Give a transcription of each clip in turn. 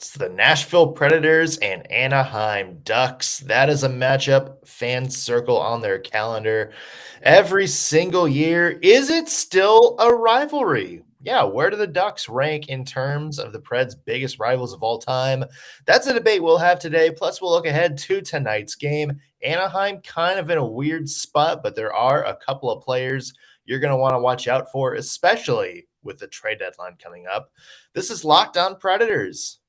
It's the Nashville Predators and Anaheim Ducks. That is a matchup fans circle on their calendar every single year. Is it still a rivalry? Yeah, where do the Ducks rank in terms of the Preds' biggest rivals of all time? That's a debate we'll have today. Plus, we'll look ahead to tonight's game. Anaheim kind of in a weird spot, but there are a couple of players you're going to want to watch out for, especially with the trade deadline coming up. This is Locked On Predators.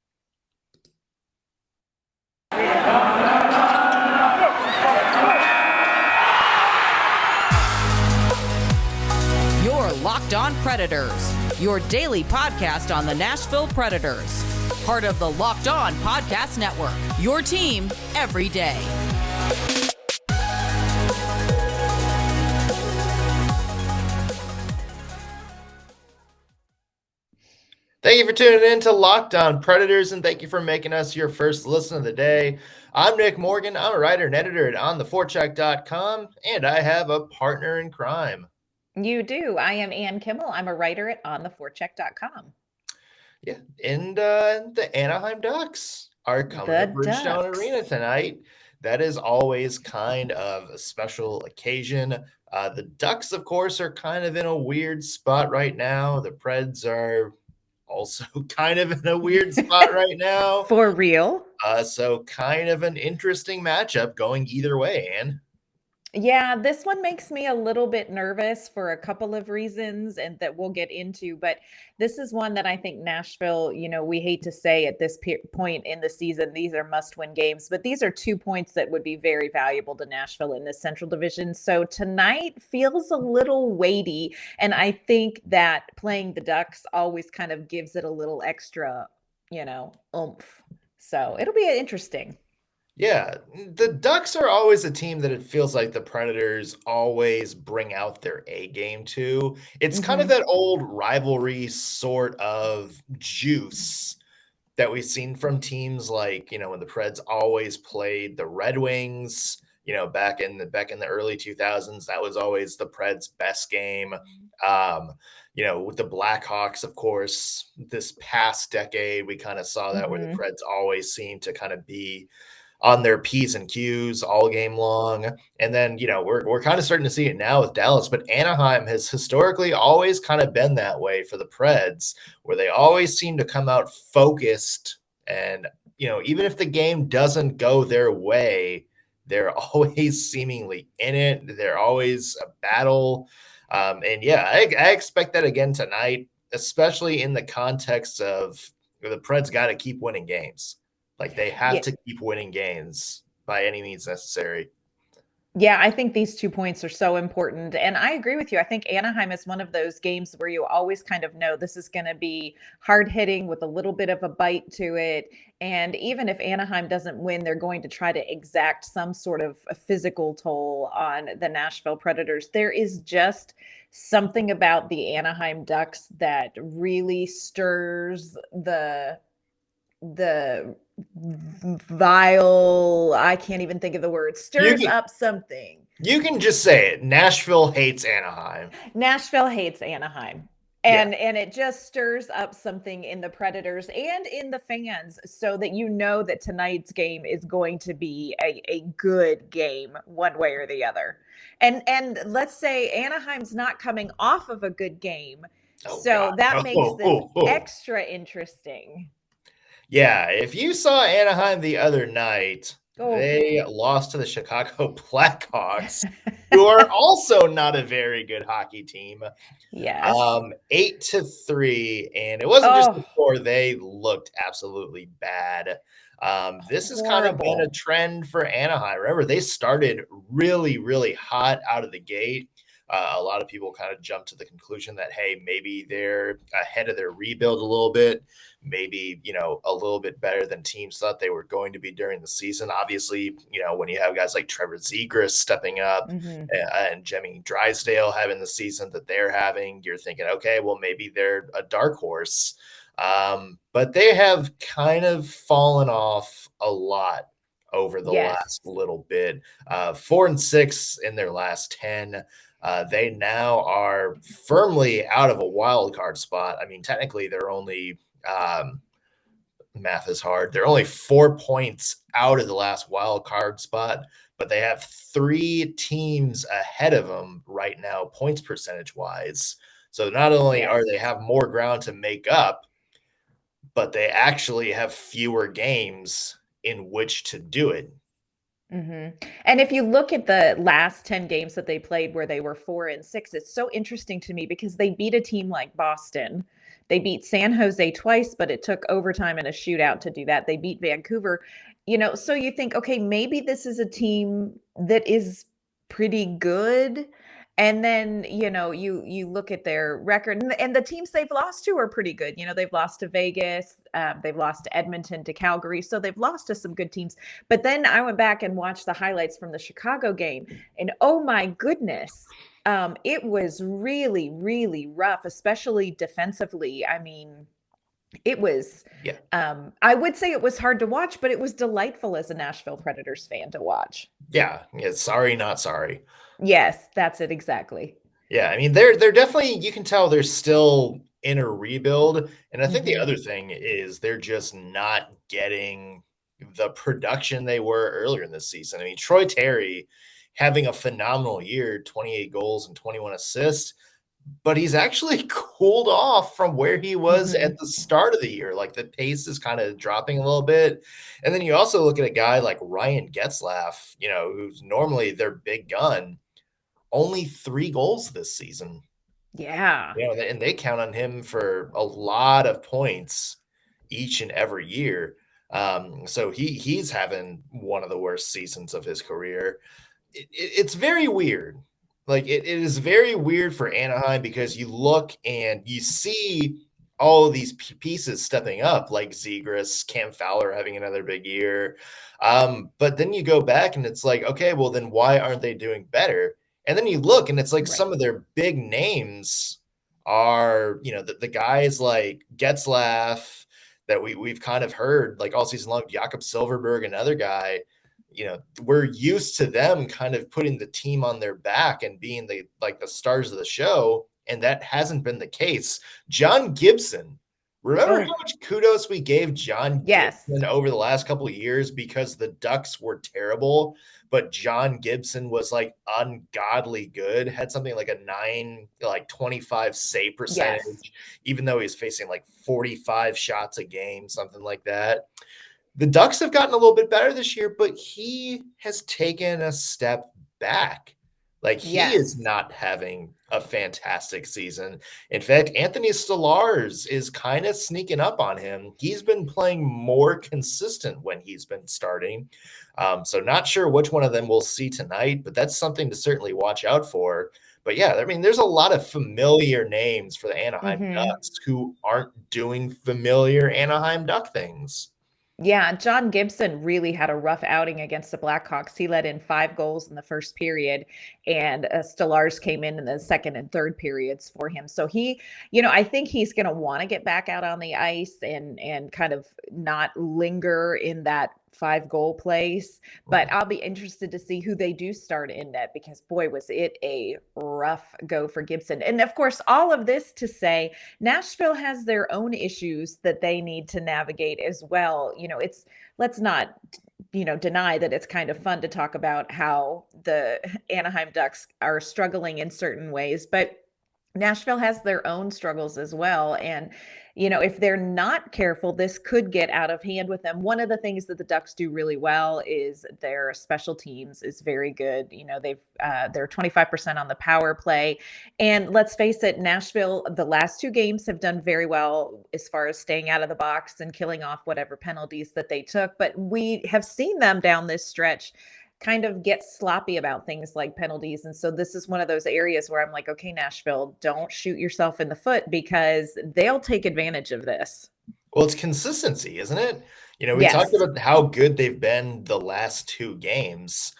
You're Locked On Predators, your daily podcast on the Nashville Predators. Part of the Locked On Podcast Network, your team every day. Thank you for tuning in to Locked On Predators, and thank you for making us your first listen of the day. I'm Nick Morgan. I'm a writer and editor at ontheforecheck.com, and I have a partner in crime. You do. I am Ann Kimmel. I'm a writer at ontheforecheck.com. Yeah, and the Anaheim Ducks are coming to Bridgestone Arena tonight. That is always kind of a special occasion. The Ducks, of course, are kind of in a weird spot right now. The Preds are also kind of in a weird spot right now. For real. So kind of an interesting matchup going either way, Ann. Yeah, this one makes me a little bit nervous for a couple of reasons and that we'll get into, but this is one that I think Nashville, we hate to say at this point in the season, these are must-win games, but these are 2 points that would be very valuable to Nashville in this Central Division. So tonight feels a little weighty, and I think that playing the Ducks always kind of gives it a little extra, oomph. So it'll be interesting. Yeah, the Ducks are always a team that it feels like the Predators always bring out their A game to. It's kind of that old rivalry sort of juice that we've seen from teams like, when the Preds always played the Red Wings, back in the early 2000s, that was always the Preds' best game. With the Blackhawks, of course, this past decade, we kind of saw that where the Preds always seemed to kind of be on their P's and Q's all game long. And then, we're kind of starting to see it now with Dallas, but Anaheim has historically always kind of been that way for the Preds, where they always seem to come out focused. And, even if the game doesn't go their way, they're always seemingly in it. They're always a battle. I expect that again tonight, especially in the context of the Preds got to keep winning games. Like they have to keep winning games by any means necessary. Yeah, I think these 2 points are so important. And I agree with you. I think Anaheim is one of those games where you always kind of know this is going to be hard hitting with a little bit of a bite to it. And even if Anaheim doesn't win, they're going to try to exact some sort of a physical toll on the Nashville Predators. There is just something about the Anaheim Ducks that really stirs the vile, I can't even think of the word, stirs up something. You can just say it. Nashville hates Anaheim. Nashville hates Anaheim. And it just stirs up something in the Predators and in the fans so that that tonight's game is going to be a good game one way or the other. And let's say Anaheim's not coming off of a good game. That makes this extra interesting. Yeah, if you saw Anaheim the other night, they lost to the Chicago Blackhawks, who are also not a very good hockey team. Yes. 8-3, and it wasn't just the score. They looked absolutely bad. This has kind of been a trend for Anaheim. Remember, they started really, really hot out of the gate. A lot of people kind of jumped to the conclusion that, hey, maybe they're ahead of their rebuild a little bit, maybe, a little bit better than teams thought they were going to be during the season. Obviously, when you have guys like Trevor Zegras stepping up and Jimmy Drysdale having the season that they're having, you're thinking, okay, well, maybe they're a dark horse. But they have kind of fallen off a lot over the last little bit. 4-6 in their last 10. They now are firmly out of a wild card spot. I mean, technically, they're only math is hard. They're only 4 points out of the last wild card spot, but they have 3 teams ahead of them right now, points percentage wise. So not only are they have more ground to make up, but they actually have fewer games in which to do it. And if you look at the last 10 games that they played where they were 4-6, it's so interesting to me because they beat a team like Boston. They beat San Jose twice, but it took overtime and a shootout to do that. They beat Vancouver. So you think, okay, maybe this is a team that is pretty good. And then, you look at their record and the teams they've lost to are pretty good. They've lost to Vegas, they've lost to Edmonton, to Calgary. So they've lost to some good teams. But then I went back and watched the highlights from the Chicago game. And oh my goodness, it was really, really rough, especially defensively. I mean, it was, I would say it was hard to watch, but it was delightful as a Nashville Predators fan to watch. Yeah. Sorry, not sorry. Yes, that's it exactly. Yeah, I mean, they're definitely, you can tell they're still in a rebuild. And I think the other thing is they're just not getting the production they were earlier in this season. I mean, Troy Terry having a phenomenal year, 28 goals and 21 assists, but he's actually cooled off from where he was at the start of the year. Like the pace is kind of dropping a little bit. And then you also look at a guy like Ryan Getzlaff, who's normally their big gun. Only 3 goals this season. Yeah. And they count on him for a lot of points each and every year. So he's having one of the worst seasons of his career. It's very weird. Like it is very weird for Anaheim because you look and you see all of these pieces stepping up, like Zegras, Cam Fowler having another big year. But then you go back and it's like, okay, well then why aren't they doing better? And then you look and it's like some of their big names are, the guys like Getzlaff that we've kind of heard like all season long, Jakob Silverberg, another guy, we're used to them kind of putting the team on their back and being the stars of the show. And that hasn't been the case. John Gibson, remember how much kudos we gave John Gibson over the last couple of years because the Ducks were terrible, but John Gibson was like ungodly good, had something like a 25 save percentage, even though he's facing like 45 shots a game, something like that. The Ducks have gotten a little bit better this year, but he has taken a step back. Like he is not having a fantastic season. In fact, Anthony Stolarz is kind of sneaking up on him. He's been playing more consistent when he's been starting. So not sure which one of them we'll see tonight, but that's something to certainly watch out for. But yeah, I mean, there's a lot of familiar names for the Anaheim Ducks who aren't doing familiar Anaheim Duck things. Yeah, John Gibson really had a rough outing against the Blackhawks. He let in 5 goals in the first period, and Stolarz came in the second and third periods for him. So he, I think he's going to want to get back out on the ice and kind of not linger in that 5-goal place. But I'll be interested to see who they do start in net because, boy, was it a rough go for Gibson. And, of course, all of this to say Nashville has their own issues that they need to navigate as well. Let's not deny that it's kind of fun to talk about how the Anaheim Ducks are struggling in certain ways, but Nashville has their own struggles as well. And, if they're not careful, this could get out of hand with them. One of the things that the Ducks do really well is their special teams is very good. They're 25% on the power play. And let's face it, Nashville, the last 2 games have done very well as far as staying out of the box and killing off whatever penalties that they took. But we have seen them down this stretch kind of get sloppy about things like penalties. And so this is one of those areas where I'm like, okay, Nashville, don't shoot yourself in the foot because they'll take advantage of this. Well, it's consistency, isn't it? We talked about how good they've been the last 2 games.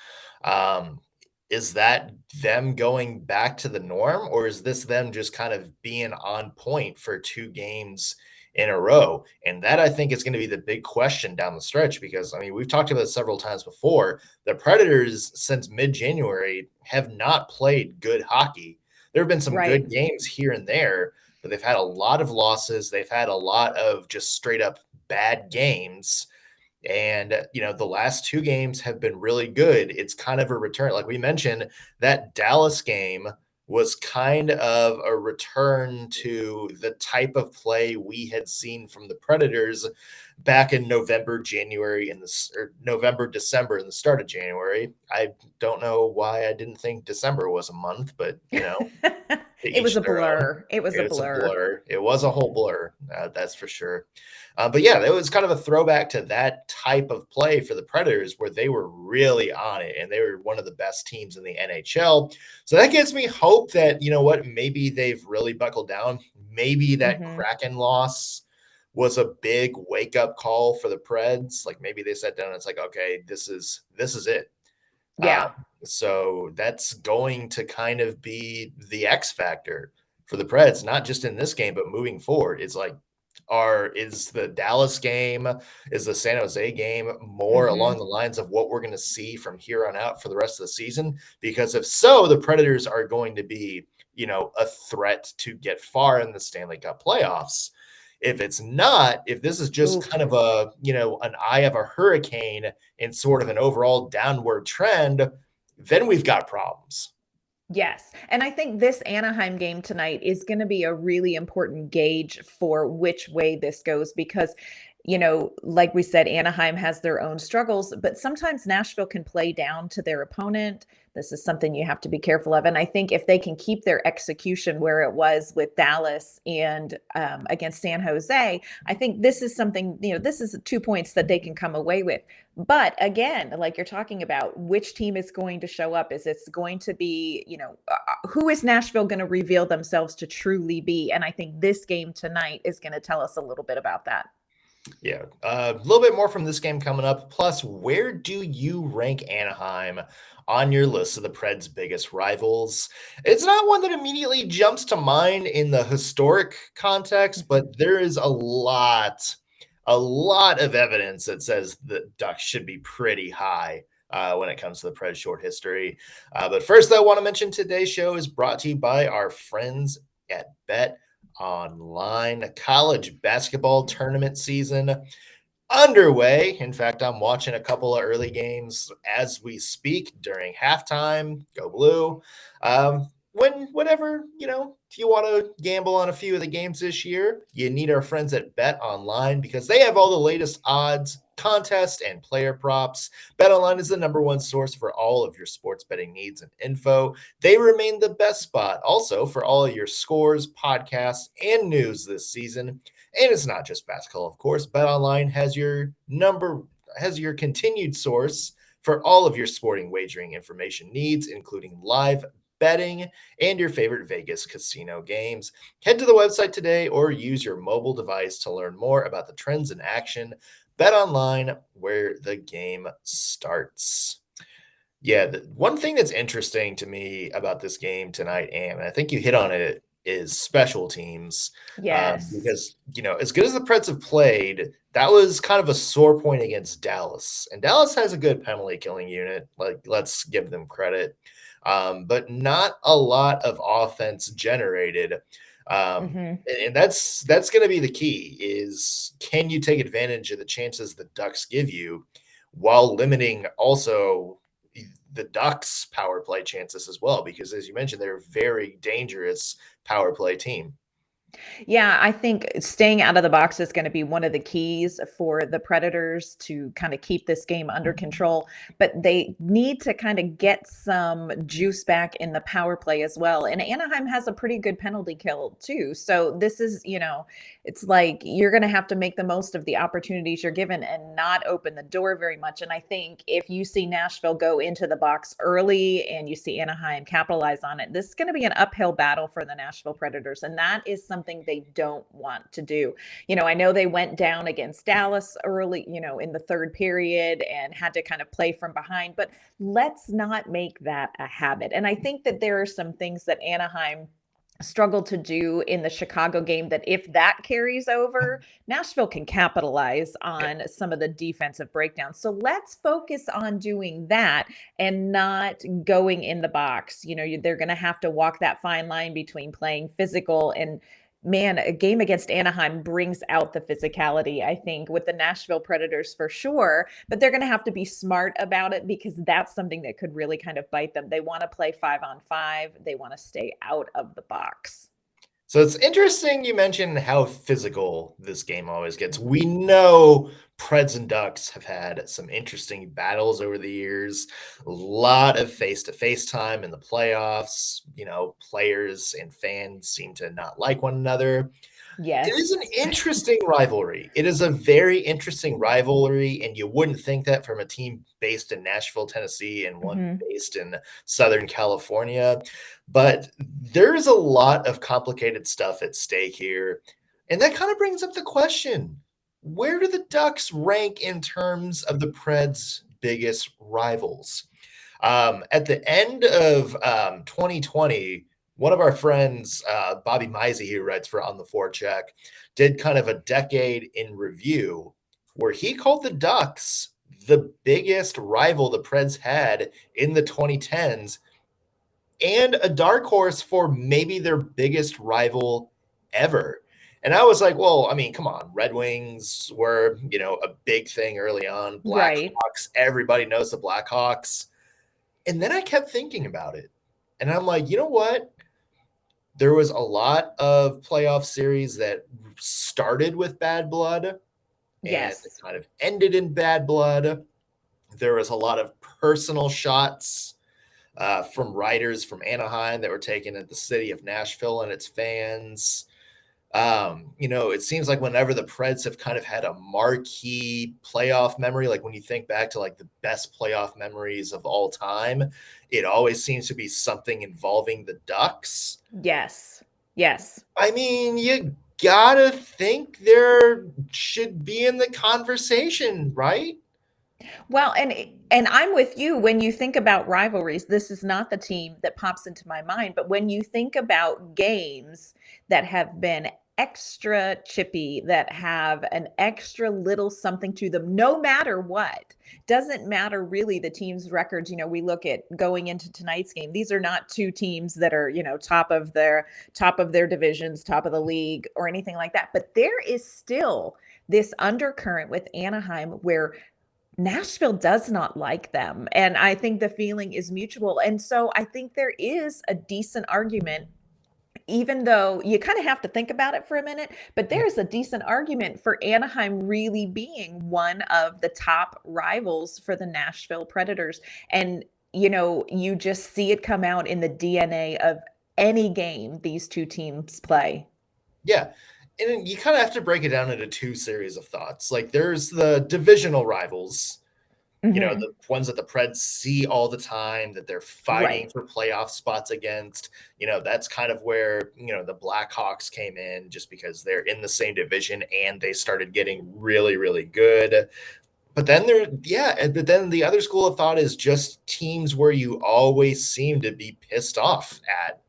Is that them going back to the norm, or is this them just kind of being on point for 2 games in a row? And that I think is going to be the big question down the stretch because, I mean, we've talked about it several times before. The Predators since mid-January have not played good hockey. There have been some good games here and there, but they've had a lot of losses. They've had a lot of just straight up bad games. And, the last 2 games have been really good. It's kind of a return. Like we mentioned, that Dallas game was kind of a return to the type of play we had seen from the Predators back in November, January, or November, December, and the start of January. I don't know why I didn't think December was a month, but, to It was each a their own. blur. It was a It's a blur. blur. It was a whole blur, that's for sure. But yeah, it was kind of a throwback to that type of play for the Predators where they were really on it and they were one of the best teams in the NHL. So that gives me hope that, maybe they've really buckled down. Maybe that Mhm. Kraken loss was a big wake-up call for the Preds. Like maybe they sat down and it's like, okay, this is it. Uh, Yeah. so that's going to kind of be the X factor for the Preds, not just in this game, but moving forward. It's like, is the Dallas game, is the San Jose game more along Mhm. the lines of what we're going to see from here on out for the rest of the season? Because if so, the Predators are going to be, a threat to get far in the Stanley Cup playoffs. If it's not, if this is just Oof. kind of an eye of a hurricane and sort of an overall downward trend, then we've got problems. Yes. And I think this Anaheim game tonight is going to be a really important gauge for which way this goes because, like we said, Anaheim has their own struggles, but sometimes Nashville can play down to their opponent. This is something you have to be careful of. And I think if they can keep their execution where it was with Dallas and against San Jose, I think this is something, this is 2 points that they can come away with. But again, like you're talking about, which team is going to show up? Is it's going to be, who is Nashville going to reveal themselves to truly be? And I think this game tonight is going to tell us a little bit about that. Yeah, a little bit more from this game coming up. Plus, where do you rank Anaheim on your list of the Preds' biggest rivals? It's not one that immediately jumps to mind in the historic context, Mhm. but there is a lot of evidence that says the Ducks should be pretty high when it comes to the Preds' short history. But first, I want to mention today's show is brought to you by our friends at BetOnline. College basketball tournament season underway. In fact, I'm watching a couple of early games as we speak during halftime. Go Blue. Whenever, if you want to gamble on a few of the games this year, you need our friends at Bet Online because they have all the latest odds, contests, and player props. Bet Online is the #1 source for all of your sports betting needs and info. They remain the best spot also for all of your scores, podcasts, and news this season. And it's not just basketball, of course. BetOnline has your continued source for all of your sporting wagering information needs, including live betting and your favorite Vegas casino games. Head to the website today or use your mobile device to learn more about the trends in action. BetOnline, where the game starts. Yeah, one thing that's interesting to me about this game tonight, and I think you hit on it, is special teams. Yes. Because, as good as the Preds have played, that was kind of a sore point against Dallas. And Dallas has a good penalty killing unit. Like, let's give them credit. But not a lot of offense generated. Mhm. And that's going to be the key is can you take advantage of the chances the Ducks give you while limiting also the Ducks power play chances as well, because as you mentioned, they're a very dangerous power play team. Yeah, I think staying out of the box is going to be one of the keys for the Predators to kind of keep this game under control. But they need to kind of get some juice back in the power play as well. And Anaheim has a pretty good penalty kill too. So this is, it's like you're going to have to make the most of the opportunities you're given and not open the door very much. And I think if you see Nashville go into the box early and you see Anaheim capitalize on it, this is going to be an uphill battle for the Nashville Predators. And that is something they don't want to do. I know they went down against Dallas early, in the third period and had to kind of play from behind, but let's not make that a habit. And I think that there are some things that Anaheim struggled to do in the Chicago game that if that carries over, Nashville can capitalize Yeah. on some of the defensive breakdowns. So let's focus on doing that and not going in the box. They're going to have to walk that fine line between playing physical and man, a game against Anaheim brings out the physicality, I think, with the Nashville Predators for sure. But they're going to have to be smart about it because that's something that could really kind of bite them. They want to play 5-on-5, they want to stay out of the box. So it's interesting you mentioned how physical this game always gets. We know Preds and Ducks have had some interesting battles over the years. A lot of face-to-face time in the playoffs. Players and fans seem to not like one another. Yes. It is an interesting rivalry. It is a very interesting rivalry, and you wouldn't think that from a team based in Nashville, Tennessee, and one based in Southern California. But there's a lot of complicated stuff at stake here. And that kind of brings up the question, where do the Ducks rank in terms of the Preds' biggest rivals? At the end of 2020, one of our friends, Bobby Misey, who writes for On the Forecheck, did kind of a decade in review where he called the Ducks the biggest rival the Preds had in the 2010s and a dark horse for maybe their biggest rival ever. And I was like, well, I mean, come on. Red Wings were, a big thing early on. Blackhawks, everybody knows the Blackhawks. And then I kept thinking about it. And I'm like, you know what? There was a lot of playoff series that started with bad blood and it kind of ended in bad blood. There was a lot of personal shots from writers from Anaheim that were taken at the city of Nashville and its fans. It seems like whenever the Preds have kind of had a marquee playoff memory, like when you think back to like the best playoff memories of all time, it always seems to be something involving the Ducks. Yes. I mean, you gotta think there should be in the conversation, right? Well, and I'm with you. When you think about rivalries, this is not the team that pops into my mind. But when you think about games that have been extra chippy, that have an extra little something to them, no matter what, doesn't matter really the team's records. We look at going into tonight's game. These are not two teams that are, top of their divisions, top of the league, or anything like that. But there is still this undercurrent with Anaheim where Nashville does not like them. And I think the feeling is mutual. And so I think there is a decent argument, even though you kind of have to think about it for a minute, but there's a decent argument for Anaheim really being one of the top rivals for the Nashville Predators. And, you just see it come out in the DNA of any game these two teams play. Yeah. And you kind of have to break it down into two series of thoughts. Like there's the divisional rivals, the ones that the Preds see all the time, that they're fighting for playoff spots against. That's kind of where, the Blackhawks came in just because they're in the same division and they started getting really, really good. But then but then the other school of thought is just teams where you always seem to be pissed off at.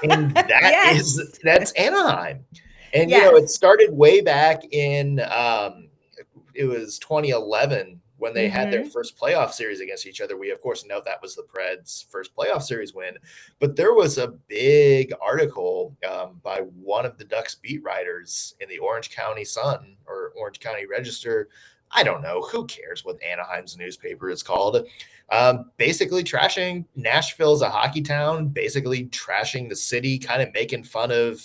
And that's Anaheim. And, it started way back in, it was 2011 when they had their first playoff series against each other. We, of course, know that was the Preds' first playoff series win. But there was a big article by one of the Ducks beat writers in the Orange County Sun or Orange County Register. I don't know. Who cares what Anaheim's newspaper is called? Basically trashing Nashville as a hockey town, basically trashing the city, kind of making fun of,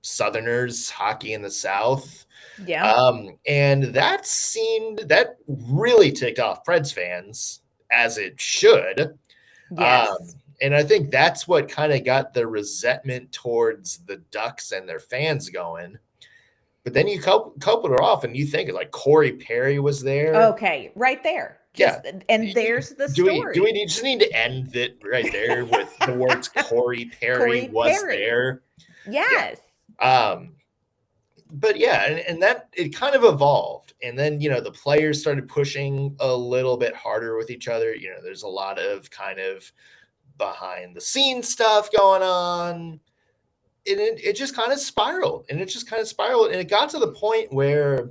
Southerners hockey in the South. And that really ticked off Preds fans, as it should. And I think that's what kind of got the resentment towards the Ducks and their fans going. But then you couple it off and you think like Corey Perry was there. Okay, right there. And there's the story. Do we just need to end it right there with the words Corey Perry was there? Yes. But and that it kind of evolved. And then, the players started pushing a little bit harder with each other. There's a lot of kind of behind the scenes stuff going on. And it just kind of spiraled. And it got to the point where,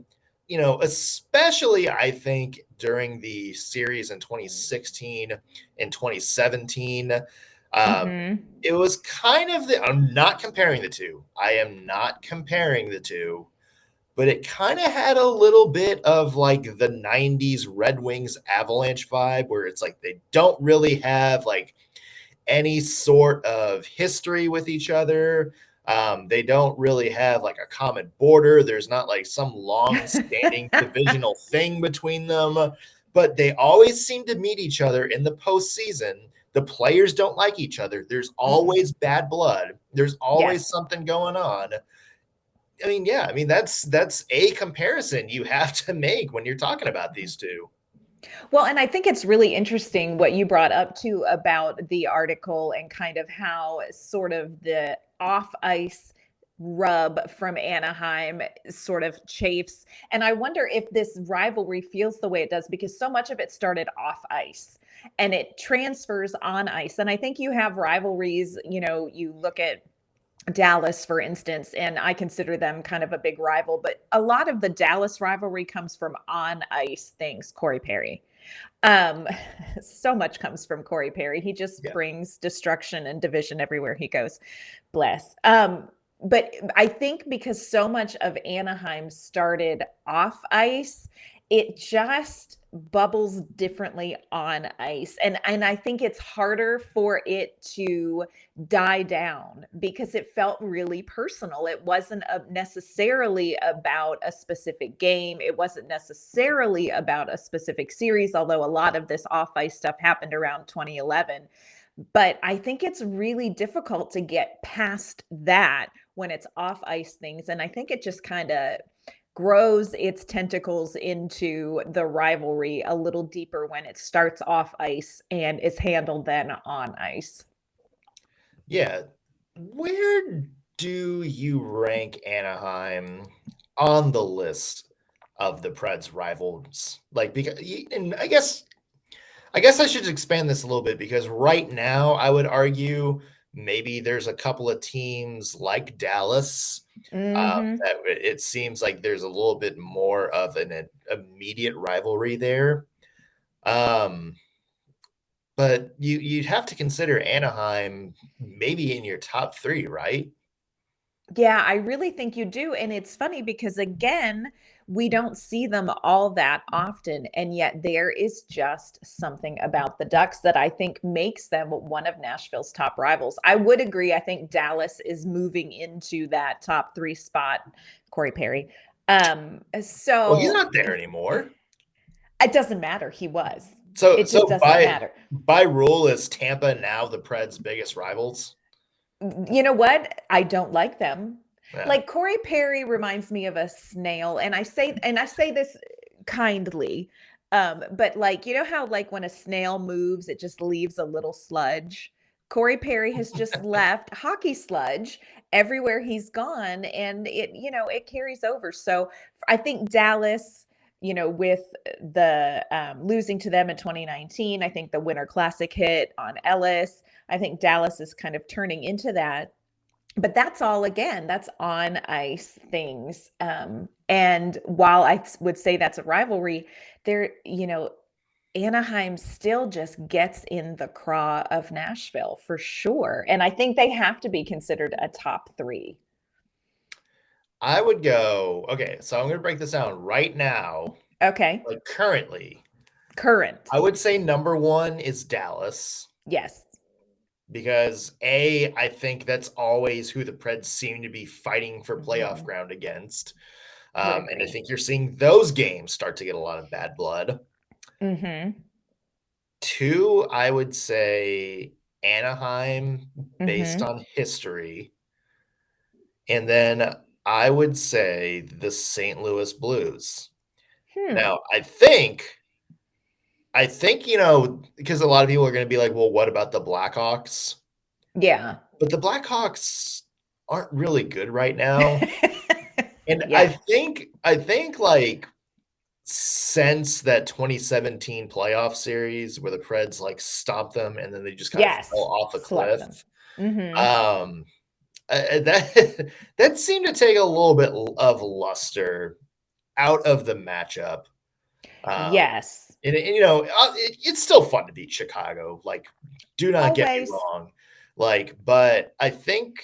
especially I think during the series in 2016 and 2017, It was kind of I'm not comparing the two. I am not comparing the two, but it kind of had a little bit of like the 90s Red Wings Avalanche vibe where it's like they don't really have like any sort of history with each other. They don't really have like a common border. There's not like some long-standing divisional thing between them, but they always seem to meet each other in the postseason. The players don't like each other. There's always bad blood. There's always something going on. I mean, yeah, I mean that's a comparison you have to make when you're talking about these two. Well, and I think it's really interesting what you brought up too about the article and kind of how sort of the off ice rub from Anaheim sort of chafes. And I wonder if this rivalry feels the way it does because so much of it started off ice and it transfers on ice. And I think you have rivalries, you look at Dallas, for instance, and I consider them kind of a big rival, but a lot of the Dallas rivalry comes from on ice things, Corey Perry. Um, so much comes from Corey Perry. He just brings destruction and division everywhere he goes. Bless. But I think because so much of Anaheim started off ice, it just bubbles differently on ice. And I think it's harder for it to die down because it felt really personal. It wasn't necessarily about a specific game. It wasn't necessarily about a specific series, although a lot of this off ice stuff happened around 2011. But I think it's really difficult to get past that when it's off ice things. And I think it just kind of grows its tentacles into the rivalry a little deeper when it starts off ice and is handled then on ice. Yeah. Where do you rank Anaheim on the list of the Preds rivals? Like, because, and I guess I should expand this a little bit because right now I would argue maybe there's a couple of teams like Dallas that it seems like there's a little bit more of an immediate rivalry there. But you'd have to consider Anaheim maybe in your top three, right? Yeah, I really think you do. And it's funny because, again, we don't see them all that often. And yet there is just something about the Ducks that I think makes them one of Nashville's top rivals. I would agree. I think Dallas is moving into that top three spot, Corey Perry. Well, he's not there anymore. It doesn't matter. He was. So it just doesn't matter. By rule, is Tampa now the Preds' biggest rivals? You know what? I don't like them. Yeah. Like Corey Perry reminds me of a snail, and I say this kindly, but like how like when a snail moves, it just leaves a little sludge. Corey Perry has just left hockey sludge everywhere he's gone, and it carries over. So I think Dallas, with the losing to them in 2019, I think the Winter Classic hit on Ellis. I think Dallas is kind of turning into that. But that's all, again, that's on ice things. And while I would say that's a rivalry, Anaheim still just gets in the craw of Nashville for sure. And I think they have to be considered a top three. I would go, okay, so I'm going to break this down right now. Okay. Like current. I would say number one is Dallas. Yes. Because I think that's always who the Preds seem to be fighting for playoff ground against. And I think you're seeing those games start to get a lot of bad blood. Two, I would say Anaheim based on history. And then I would say the St. Louis Blues. Now, I think, because a lot of people are going to be like, well, what about the Blackhawks? Yeah. But the Blackhawks aren't really good right now. And Yeah. I think like since that 2017 playoff series where the Preds like stomped them and then they just kind of fell off a cliff. That seemed to take a little bit of luster out of the matchup. Yes. And it's still fun to beat Chicago. Like, do not get me wrong. But I think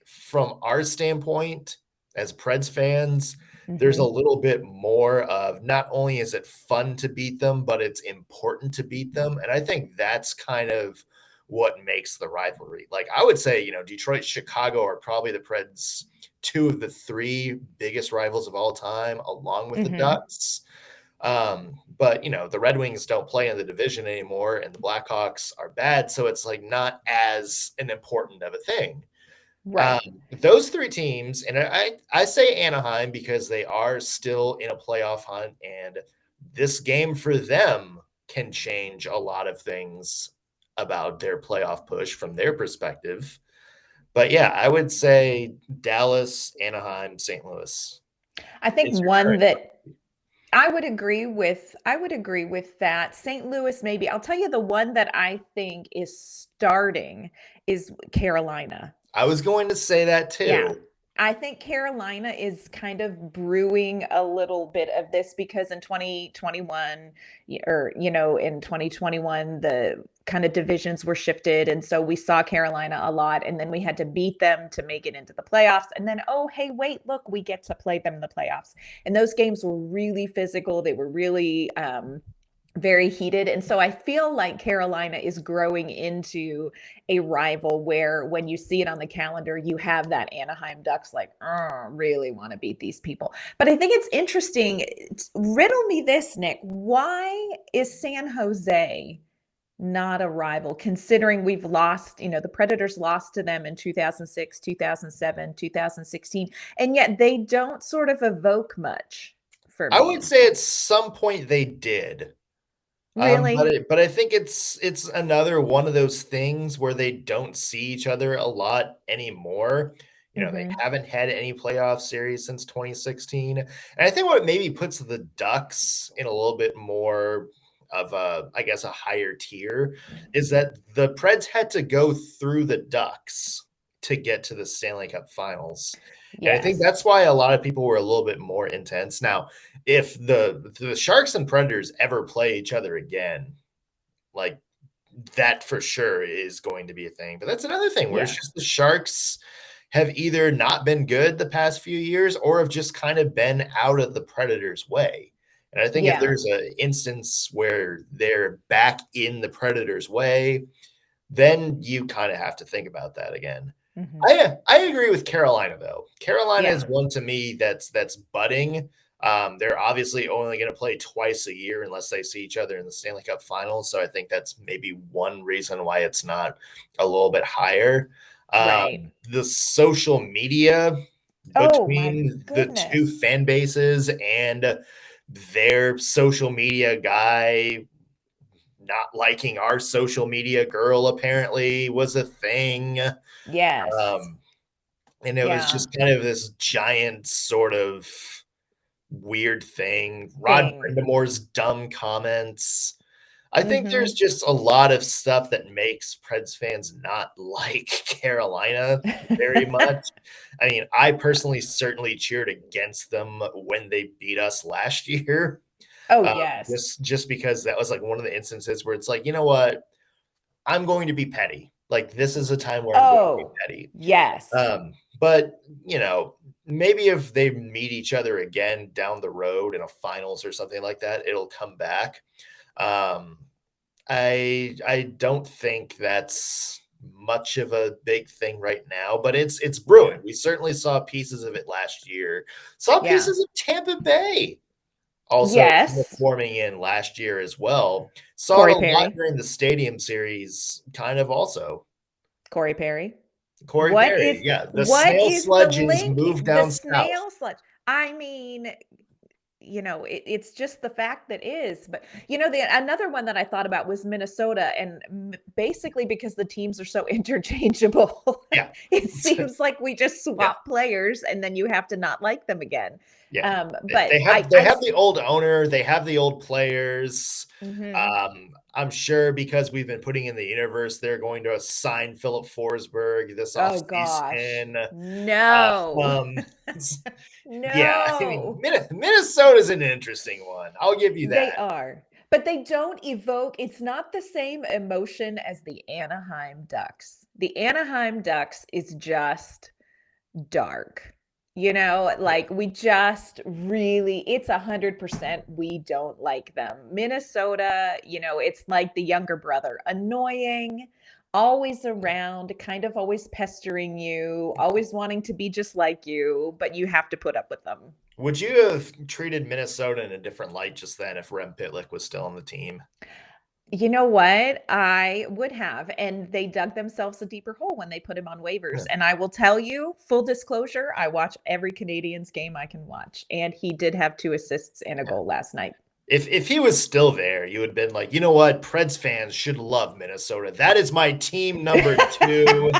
from our standpoint as Preds fans, there's a little bit more of not only is it fun to beat them, but it's important to beat them. And I think that's kind of what makes the rivalry. Like I would say, Detroit, Chicago are probably the Preds' two of the three biggest rivals of all time, along with the Ducks. But the Red Wings don't play in the division anymore, and the Blackhawks are bad, so it's like not as an important of a thing. Right. Those three teams, and I say Anaheim because they are still in a playoff hunt, and this game for them can change a lot of things about their playoff push from their perspective. But yeah, I would say Dallas, Anaheim, St. Louis. I think It's your one turn. that I would agree with that. St. Louis, maybe. I'll tell you the one that I think is starting is Carolina. I was going to say that too. Yeah. I think Carolina is kind of brewing a little bit of this because in 2021 in 2021 the kind of divisions were shifted, and so we saw Carolina a lot, and then we had to beat them to make it into the playoffs, and then oh hey wait look, we get to play them in the playoffs, and those games were really physical. They were really very heated. And so I feel like Carolina is growing into a rival where when you see it on the calendar, you have that Anaheim Ducks like, really want to beat these people. But I think it's interesting. Riddle me this, Nick. Why is San Jose not a rival, considering we've lost, the Predators lost to them in 2006, 2007, 2016, and yet they don't sort of evoke much for me. I would say at some point they did. Really? But I think it's another one of those things where they don't see each other a lot anymore. They haven't had any playoff series since 2016. And I think what maybe puts the Ducks in a little bit more of a higher tier is that the Preds had to go through the Ducks to get to the Stanley Cup Finals. And I think that's why a lot of people were a little bit more intense. Now, if the Sharks and Predators ever play each other again, like that for sure is going to be a thing. But that's another thing where it's just the Sharks have either not been good the past few years or have just kind of been out of the Predators' way. And I think if there's an instance where they're back in the Predators' way, then you kind of have to think about that again. I agree with Carolina, though. Carolina is one to me that's budding. They're obviously only going to play twice a year unless they see each other in the Stanley Cup Finals. So I think that's maybe one reason why it's not a little bit higher. The social media between the two fan bases and their social media guy not liking our social media girl apparently was a thing. Yes. And it was just kind of this giant sort of weird thing. Rod Brindamore's dumb comments. I think there's just a lot of stuff that makes Preds fans not like Carolina very much. I mean, I personally certainly cheered against them when they beat us last year. Oh, yes. Just because that was like one of the instances where it's like, you know what? I'm going to be petty. Like this is a time where I'm going to be petty. Yes. But maybe if they meet each other again down the road in a finals or something like that, it'll come back. I don't think that's much of a big thing right now, but it's brewing. We certainly saw pieces of it last year. Saw pieces of Tampa Bay also forming in last year as well. Saw it a lot during the Stadium Series, kind of also. Corey Perry. Perry, the snail sludge is moved down south. Snail sludge. I mean, it's just the fact that is. But, another one that I thought about was Minnesota. And basically because the teams are so interchangeable, it seems like we just swap players and then you have to not like them again. Yeah. But they have the old owner. They have the old players. I'm sure because we've been putting in the universe, they're going to sign Philip Forsberg this offseason. No. No. Yeah, I mean, Minnesota's an interesting one. I'll give you that. They are. But they don't evoke, it's not the same emotion as the Anaheim Ducks. the Anaheim Ducks is just dark. Like we just really, it's 100%, we don't like them. Minnesota, it's like the younger brother, annoying, always around, kind of always pestering you, always wanting to be just like you, but you have to put up with them. Would you have treated Minnesota in a different light just then if Rem Pitlick was still on the team? You know what? I would have. And they dug themselves a deeper hole when they put him on waivers. And I will tell you, full disclosure, I watch every Canadiens game I can watch. And he did have 2 assists and a goal last night. If he was still there, you would have been like, you know what? Preds fans should love Minnesota. That is my team number 2,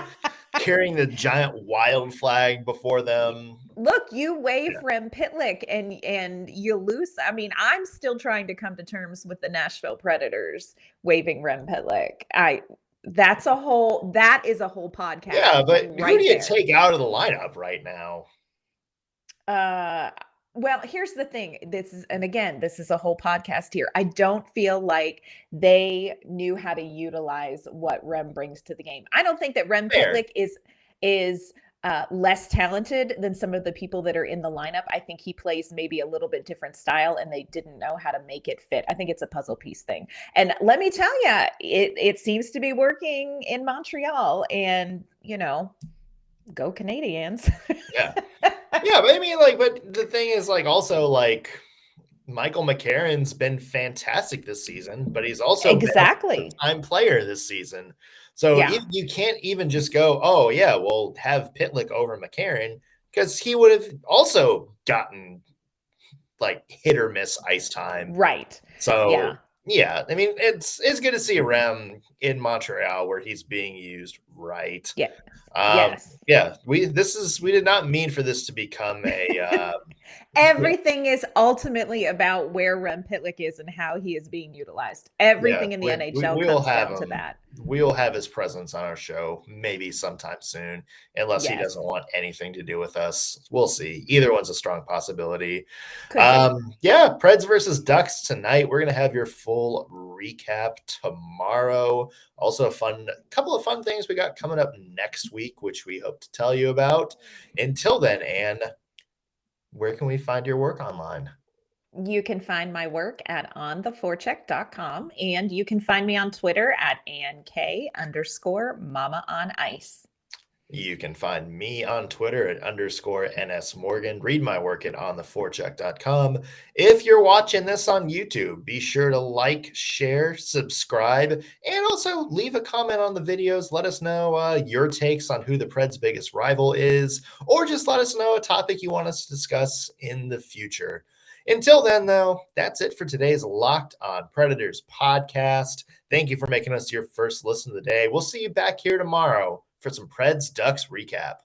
carrying the giant wild flag before them. Look, you wave Rem Pitlick and you lose. I mean, I'm still trying to come to terms with the Nashville Predators waving Rem Pitlick. That is a whole podcast. Yeah, but right who do you there. take out of the lineup right now? Well, here's the thing. This is a whole podcast here. I don't feel like they knew how to utilize what Rem brings to the game. I don't think that Rem Pitlick is less talented than some of the people that are in the lineup. I think he plays maybe a little bit different style and they didn't know how to make it fit. I think it's a puzzle piece thing. And let me tell you, it seems to be working in Montreal, and go Canadiens. Yeah. Yeah, but I mean, but the thing is, also, Michael McCarron's been fantastic this season, but he's also been a full-time player this season. So you can't even just go, oh, yeah, we'll have Pitlick over McCarron, because he would have also gotten, hit or miss ice time. Right. So, yeah, I mean, it's good to see Rem in Montreal where he's being used right. Yeah. Yeah, we did not mean for this to become a everything is ultimately about where Rem Pitlick is and how he is being utilized. Everything in the NHL comes down to that. We'll have his presence on our show maybe sometime soon, unless he doesn't want anything to do with us. We'll see. Either one's a strong possibility. Preds versus Ducks tonight. We're gonna have your full recap tomorrow. Also, a couple of fun things we got coming up next week, which we hope to tell you about. Until then, Anne, where can we find your work online? You can find my work at ontheforecheck.com, and you can find me on Twitter at AnnK_Mama on Ice. You can find me on Twitter at _NSMorgan. Read my work at ontheforecheck.com. If you're watching this on YouTube, be sure to like, share, subscribe, and also leave a comment on the videos. Let us know your takes on who the Preds' biggest rival is, or just let us know a topic you want us to discuss in the future. Until then, though, that's it for today's Locked On Predators podcast. Thank you for making us your first listen of the day. We'll see you back here tomorrow for some Preds Ducks recap.